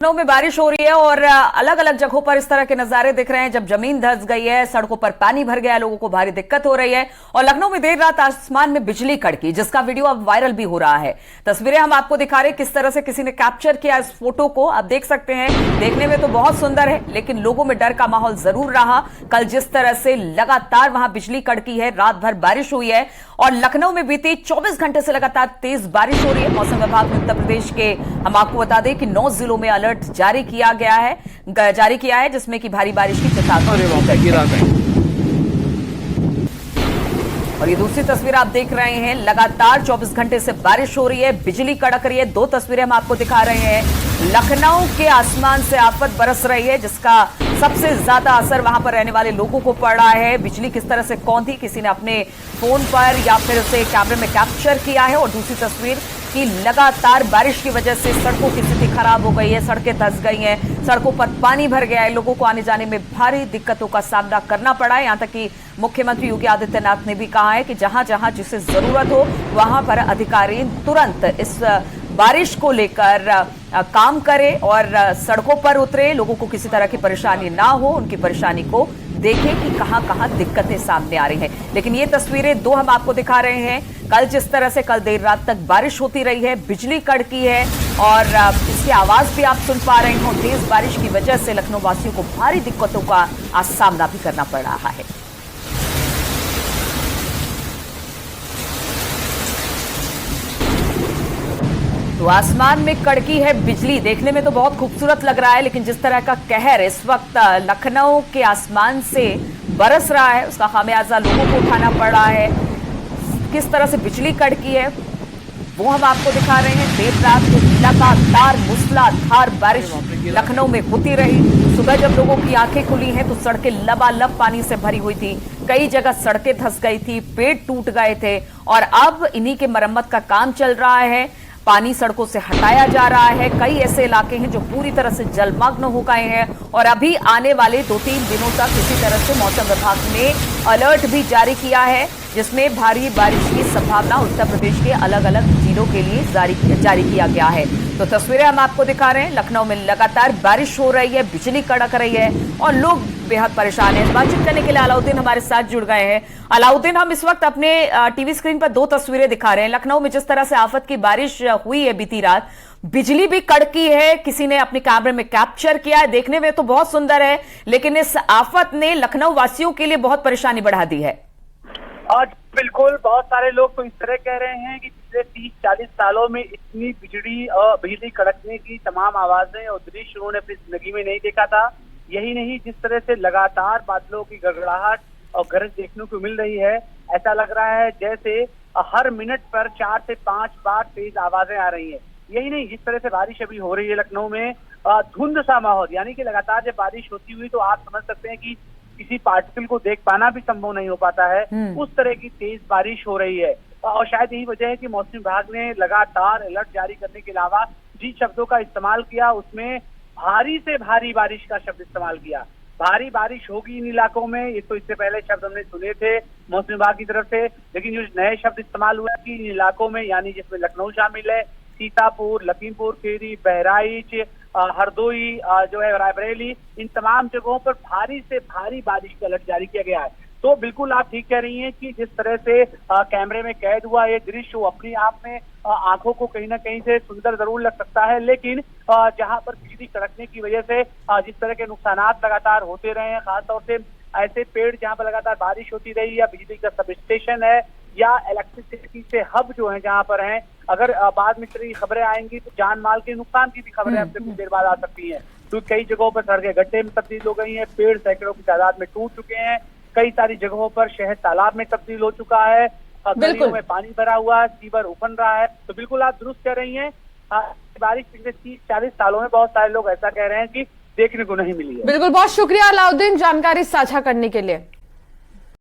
लखनऊ में बारिश हो रही है और अलग अलग जगहों पर इस तरह के नजारे दिख रहे हैं। जब जमीन धंस गई है, सड़कों पर पानी भर गया है, लोगों को भारी दिक्कत हो रही है। और लखनऊ में देर रात आसमान में बिजली कड़की, जिसका वीडियो अब वायरल भी हो रहा है। तस्वीरें हम आपको दिखा रहे हैं किस तरह से किसी ने कैप्चर किया इस फोटो को। आप देख सकते हैं, देखने में तो बहुत सुंदर है, लेकिन लोगों में डर का माहौल जरूर रहा। कल जिस तरह से लगातार वहां बिजली कड़की है, रात भर बारिश हुई है और लखनऊ में बीते 24 घंटे से लगातार तेज बारिश हो रही है। मौसम विभाग ने उत्तर प्रदेश के, हम आपको बता दें कि 9 जिलों में अलर्ट जारी किया है, जिसमें कि भारी बारिश की चेतावनी। और ये दूसरी तस्वीर आप देख रहे हैं, लगातार 24 घंटे से बारिश हो रही है, बिजली कड़क रही है। दो तस्वीरें हम आपको दिखा रहे हैं। लखनऊ के आसमान से आफत बरस रही है, जिसका सबसे ज्यादा असर वहां पर रहने वाले लोगों को पड़ रहा है। बिजली किस तरह से कौंधी, किसी ने अपने फोन पर या फिर उसे कैमरे में कैप्चर किया है। और दूसरी तस्वीर कि लगातार बारिश की वजह से सड़कों की स्थिति खराब हो गई है, सड़कें धंस गई हैं, सड़कों पर पानी भर गया है, लोगों को आने जाने में भारी दिक्कतों का सामना करना पड़ा है। यहां तक कि मुख्यमंत्री योगी आदित्यनाथ ने भी कहा है कि जहां जहां जिसे जरूरत हो वहां पर अधिकारी तुरंत इस बारिश को लेकर काम करे और सड़कों पर उतरे, लोगों को किसी तरह की परेशानी ना हो, उनकी परेशानी को देखें कि कहां कहां दिक्कतें सामने आ रही हैं। लेकिन ये तस्वीरें दो हम आपको दिखा रहे हैं। कल जिस तरह से कल देर रात तक बारिश होती रही है, बिजली कड़की है और इसकी आवाज भी आप सुन पा रहे हो। तेज बारिश की वजह से लखनऊ वासियों को भारी दिक्कतों का आज सामना भी करना पड़ रहा है। तो आसमान में कड़की है बिजली, देखने में तो बहुत खूबसूरत लग रहा है, लेकिन जिस तरह का कहर इस वक्त लखनऊ के आसमान से बरस रहा है, उसका खामियाजा लोगों को उठाना पड़ रहा है। किस तरह से बिजली कड़की है वो हम आपको दिखा रहे हैं। देर रात लगातार मूसलाधार बारिश लखनऊ में होती रही। सुबह जब लोगों की आंखें खुली हैं तो सड़कें लबालब पानी से भरी हुई थी, कई जगह सड़कें धंस गई थी, पेड़ टूट गए थे और अब इन्हीं के मरम्मत का काम चल रहा है। पानी सड़कों से हटाया जा रहा है। कई ऐसे इलाके हैं जो पूरी तरह से जलमग्न हो गए हैं और अभी आने वाले 2-3 दिनों तक इसी तरह से मौसम विभाग ने अलर्ट भी जारी किया है, जिसमें भारी बारिश की संभावना उत्तर प्रदेश के अलग अलग जिलों के लिए जारी किया गया है। तो तस्वीरें हम आपको दिखा रहे हैं। लखनऊ में लगातार बारिश हो रही है, बिजली कड़क रही है और लोग बेहद परेशान हैं। बातचीत करने के लिए अलाउद्दीन हमारे साथ जुड़ गए हैं। अलाउद्दीन, हम इस वक्त अपने टीवी स्क्रीन पर दो तस्वीरें दिखा रहे हैं। लखनऊ में जिस तरह से आफत की बारिश हुई है बीती रात, बिजली भी कड़की है, किसी ने अपने कैमरे में कैप्चर किया है, देखने में तो बहुत सुंदर है, लेकिन इस आफत ने लखनऊ वासियों के लिए बहुत परेशानी बढ़ा दी है। आज बिल्कुल, बहुत सारे लोग तो इस तरह कह रहे हैं कि पिछले 30-40 सालों में इतनी बिजली कड़कने की तमाम आवाजें और दृश्य उन्होंने अपनी जिंदगी में नहीं देखा था। यही नहीं, जिस तरह से लगातार बादलों की गड़गड़ाहट और गरज देखने को मिल रही है, ऐसा लग रहा है जैसे हर मिनट पर 4 से 5 बार तेज आवाजें आ रही है। यही नहीं, जिस तरह से बारिश अभी हो रही है लखनऊ में, धुंध सा माहौल, यानी कि लगातार जब बारिश होती हुई तो आप समझ सकते हैं कि किसी पार्टिकल को देख पाना भी संभव नहीं हो पाता है, उस तरह की तेज बारिश हो रही है। और शायद यही वजह है कि मौसम विभाग ने लगातार अलर्ट जारी करने के अलावा जिन शब्दों का इस्तेमाल किया उसमें भारी से भारी बारिश का शब्द इस्तेमाल किया। भारी बारिश होगी इन इलाकों में, ये तो इससे पहले शब्द हमने सुने थे मौसम विभाग की तरफ से, लेकिन जो नए शब्द इस्तेमाल हुआ कि इन इलाकों में, यानी जिसमें लखनऊ शामिल है, सीतापुर, लखीमपुर खीरी, बहराइच, हरदोई, जो है रायबरेली, इन तमाम जगहों पर भारी से भारी बारिश का अलर्ट जारी किया गया है। तो बिल्कुल आप ठीक कह रही हैं कि जिस तरह से कैमरे में कैद हुआ ये दृश्य, वो अपने आप में आंखों को कहीं ना कहीं से सुंदर जरूर लग सकता है, लेकिन जहां पर बिजली कड़कने की वजह से जिस तरह के नुकसानात लगातार होते रहे हैं, खासतौर से ऐसे पेड़ जहां पर लगातार बारिश होती रही, या बिजली का सब स्टेशन है, या इलेक्ट्रिसिटी से हब जो है जहां पर हैं, अगर बाद में इस तरह की खबरें आएंगी तो जान माल के नुकसान की भी खबरें हमसे कुछ देर बाद आ सकती हैं। तो कई जगहों पर सड़कें गड्ढे में तब्दील हो गई हैं, पेड़ सैकड़ों की तादाद में टूट चुके हैं, कई सारी जगहों पर शहर तालाब में तब्दील हो चुका है, गलियों में पानी भरा हुआ है, सीवर उफन रहा है। तो बिल्कुल आप दुरुस्त कह रही हैं, बारिश पिछले 30-40 सालों में बहुत सारे लोग ऐसा कह रहे हैं कि देखने को नहीं मिली है। बिल्कुल, बहुत शुक्रिया अलाउद्दीन जानकारी साझा करने के लिए।